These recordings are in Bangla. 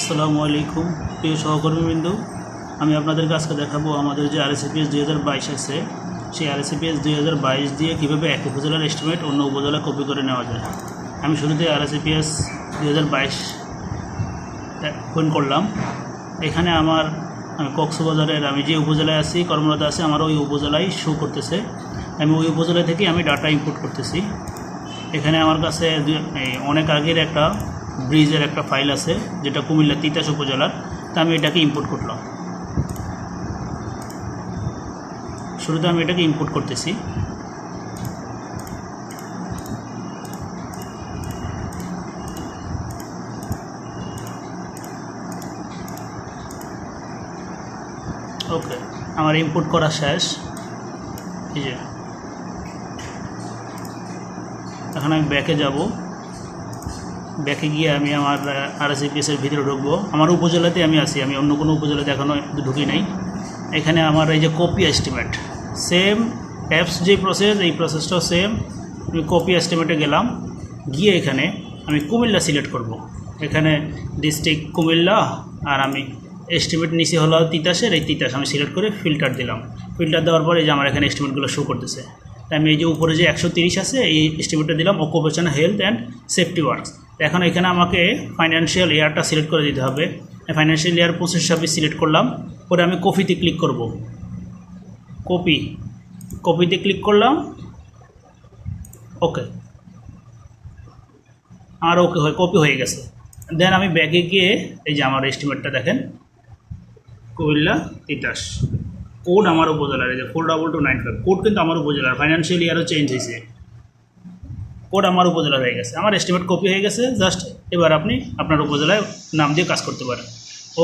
আসসালামু আলাইকুম প্রিয় সহকর্মীবৃন্দ, আমি আপনাদেরকে আজকে দেখাবো আমাদের যে আরএসএপিএস 2022 আছে সেই আরএসএপিএস 2022 দিয়ে কীভাবে এক উপজেলার এস্টিমেট অন্য উপজেলায় কপি করে নেওয়া যায়। আমি শুরুতে আরএসএপিএস 2022 ওপেন করলাম। এখানে আমি কক্সবাজারের আমি যে উপজেলায় আছি কর্মরত আছি আমার ওই উপজেলায় শো করতেছে। আমি ওই উপজেলা থেকে আমি ডাটা ইনপুট করতেছি। এখানে আমার কাছে অনেক আগের একটা ব্রিজের একটা ফাইল আছে যেটা কুমিল্লা তিতাস উপজেলার, তা আমি এটাকে ইম্পোর্ট করলাম। শুরুতে আমি এটাকে ইম্পোর্ট করতেছি। ওকে, আমার ইম্পোর্ট করা শেষ। এই যে এখন আমি ব্যাকে যাব। ব্যাকে গিয়ে আমি আমার আরএসএপিএসের ভিতরে ঢুকবো। আমার উপজেলাতে আমি আছি, আমি অন্য কোনো উপজেলাতে এখনও ঢুকি নাই। এখানে আমার এই যে কপি এস্টিমেট সেম অ্যাপস যে প্রসেস, এই প্রসেসটাও সেম। আমি কপি এস্টিমেটে গেলাম, গিয়ে এখানে আমি কুমিল্লা সিলেক্ট করব। এখানে ডিস্ট্রিক্ট কুমিল্লা আর আমি এস্টিমেট নিচে হলো তিতাসের, এই তিতাস আমি সিলেক্ট করে ফিল্টার দিলাম। ফিল্টার দেওয়ার পরে যে আমার এখানে এস্টিমেটগুলো শো করতেছে। আমি এই যে উপরে যে 130 আছে এই এস্টিমেটটা দিলাম, occupation health and safety works. এখন এখানে আমাকে ফাইন্যান্সিয়াল ইয়ারটা সিলেক্ট করে দিতে হবে। ফাইন্যান্সিয়াল ইয়ার 25 সিলেক্ট করলাম, পরে আমি কপিতে ক্লিক করব। কপিতে ক্লিক করলাম। ওকে, আর ওকে কপি হয়ে গেছে। দেন আমি ব্যাগে গিয়ে এই যে আমার এস্টিমেটটা দেখেন, কুমিল্লা তিতাস, কোড আমার উপজেলার, এই যে 42295 কোড কিন্তু আমার উপজেলার। ফাইন্যান্সিয়াল ইয়ারও চেঞ্জ হয়েছে, কোড আমার উপজেলা হয়ে গেছে। আমার এস্টিমেট কপি হয়ে গেছে। জাস্ট এবার আপনি আপনার উপজেলায় নাম দিয়ে কাজ করতে পারেন।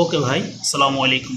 ওকে ভাই, আসসালামু আলাইকুম।